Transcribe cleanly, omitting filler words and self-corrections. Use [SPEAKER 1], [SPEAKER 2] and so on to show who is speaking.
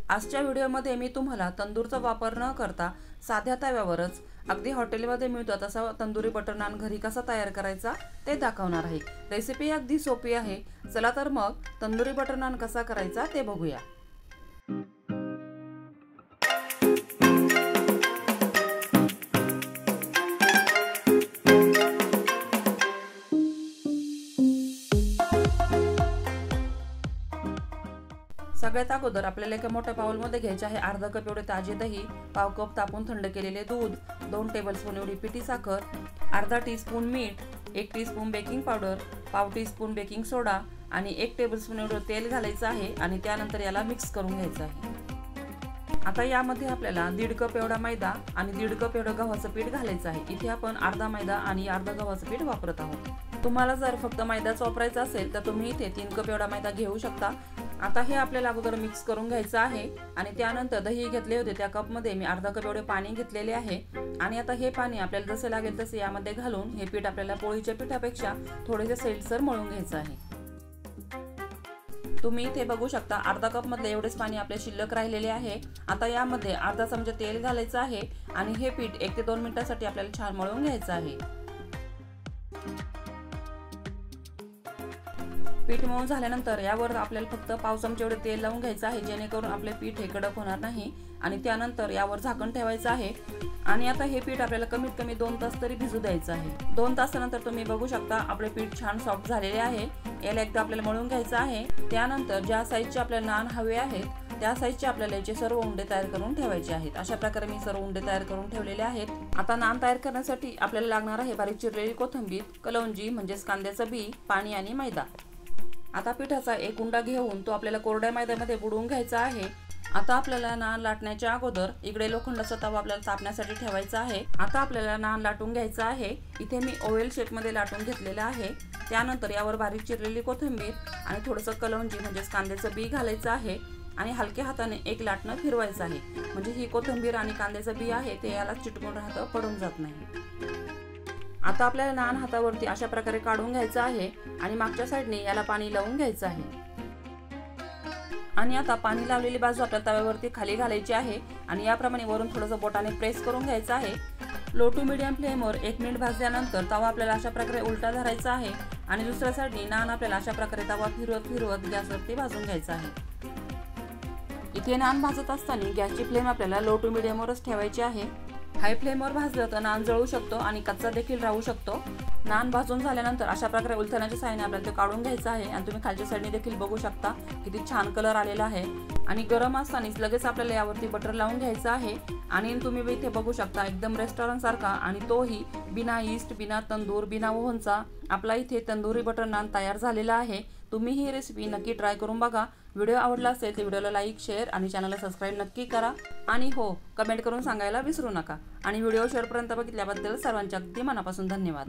[SPEAKER 1] आजच्या व्हिडिओमध्ये मी तुम्हाला तंदूरचा वापर न करता साध्या तव्यावरच अगदी हॉटेलमध्ये मिळतो तसा तंदुरी बटर नान घरी कसा तयार करायचा ते दाखवणार आहे। रेसिपी अगदी सोपी आहे। चला तर मग तंदुरी बटर नान कसा करायचा ते बघूया। सगळ्यात अगोदर आपल्याला एका मोठ्या बाउलमध्ये घ्यायचे आहे अर्धा कप एवढे ताजे दही, पाव कप तापून थंड केलेले दूध, 2 टेबलस्पून एवढी पिठी साखर, अर्धा टीस्पून मीठ, 1 टीस्पून बेकिंग पावडर, पाव टीस्पून बेकिंग सोडा आणि 1 टेबलस्पून एवढं तेल घालायचं आहे आणि त्यानंतर याला मिक्स करून घ्यायचं आहे। आता यामध्ये आपल्याला 1.5 कप एवढा मैदा आणि 1.5 कप एवढं गव्हाचं पीठ घालायचं आहे। इथे आपण अर्धा मैदा आणि अर्धा गव्हाचं पीठ वापरत आहोत। तुम्हाला जर फक्त मैदाच वापरायचा असेल तर तुम्ही इथे 3 कप एवढा मैदा घेऊ शकता। आता हे आपल्याला अगोदर मिक्स करून घ्यायचं आहे आणि त्यानंतर दही घेतले होते त्या कप मध्ये मी अर्धा कप एवढे पाणी घेतलेले आहे आणि आता हे पाणी आपल्याला जसे लागेल तसे यामध्ये घालून हे पीठ आपल्याला पोळीच्या पिठापेक्षा थोडेसे सैलसर मळून घ्यायचं आहे। तुम्ही इथे बघू शकता अर्धा कप मधले एवढेच पाणी आपले शिल्लक राहिलेले आहे। आता यामध्ये अर्धा चमचा तेल घालायचं आहे आणि हे पीठ 1 ते 2 मिनिटांसाठी आपल्याला छान मळून घ्यायचं आहे। पीठ मळून झाल्यानंतर यावर आपल्याला फक्त पाव चमचे एवढे तेल लावून घ्यायचं आहे जेणेकरून आपले पीठ हे कडक होणार नाही आणि त्यानंतर यावर झाकण ठेवायचं आहे आणि आता हे पीठ आपल्याला कमीत कमी 2 तास तरी भिजू द्यायचं आहे। 2 तासानंतर तुम्ही बघू शकता आपले पीठ छान सॉफ्ट झालेले आहे। याला एकदा आपल्याला मळून घ्यायचं आहे। त्यानंतर ज्या साईजचे आपल्याला नान हवे आहेत त्या साईजचे आपल्याला याचे सर्व उंडे तयार करून ठेवायचे आहेत। अशा प्रकारे मी सर्व उंडे तयार करून ठेवलेले आहेत। आता नान तयार करण्यासाठी आपल्याला लागणार आहे बारीक चिरलेली कोथिंबीर, कलौंजी म्हणजेच कांद्याचं बी, पाणी आणि मैदा। आता पिठाचा एक उंडा घेऊन तो आपल्याला कोरड्या मैद्यामध्ये बुडवून घ्यायचा आहे। आता आपल्याला नान लाटण्याच्या अगोदर इकडे लोखंडाचा तवा आपल्याला तापण्यासाठी ठेवायचा आहे। आता आपल्याला नान लाटून घ्यायचा आहे। इथे मी ओव्हल शेप मध्ये लाटून घेतलेला आहे। त्यानंतर यावर बारीक चिरलेली कोथिंबीर आणि थोडंसं कलौंजी म्हणजेच कांद्याचं बी घालायचं आहे आणि हलक्या हाताने एक लाटणं फिरवायचं आहे म्हणजे ही कोथिंबीर आणि कांद्याचं बी आहे ते याला चिटकून राहतं, पडून जात नाही। आता आपल्याला नान हातावरती अशा प्रकारे काढून घ्यायचं आहे आणि मागच्या साईडने याला पाणी लावून घ्यायचं आहे आणि आता पाणी लावलेली बाजू आपल्या तव्यावरती खाली घालायची आहे आणि याप्रमाणे वरून थोडंसं बोटाने प्रेस करून घ्यायचं आहे। लो टू मीडियम फ्लेमवर 1 मिनिट भाजल्यानंतर तवा आपल्याला अशा प्रकारे उलटा धरायचा आहे आणि दुसऱ्या साईडने नान आपल्याला अशा प्रकारे तवा फिरवत फिरवत गॅसवरती भाजून घ्यायचा आहे। इथे नान भाजत असताना गॅसची फ्लेम आपल्याला लो टू मीडियमवरच ठेवायची आहे। हाय फ्लेमवर भाजलं तर नान जळू शकतो आणि कच्चा देखील राहू शकतो। नान भाजून झाल्यानंतर अशा प्रकारे उलथण्याच्या साहाय्याने आपल्याला ते काढून घ्यायचं आहे आणि तुम्ही खालच्या साईडने देखील बघू शकता किती छान कलर आलेला आहे आणि गरम असतानाच लगेच आपल्याला यावरती बटर लावून घ्यायचं आहे आणि तुम्ही इथे बघू शकता एकदम रेस्टॉरंट सारखा आणि तोही बिना ईस्ट, बिना तंदूर, बिना ओव्हनचा आपला इथे तंदुरी बटर नान तयार झालेला आहे। तुम्ही ही रेसिपी नक्की ट्राय करून बघा। व्हिडिओ आवडला असेल तर व्हिडिओला लाईक, शेअर आणि चॅनलला सबस्क्राईब नक्की करा आणि हो, कमेंट करून सांगायला विसरू नका आणि व्हिडिओ शेवटपर्यंत बघितल्याबद्दल सर्वांचे अगदी मनापासून धन्यवाद।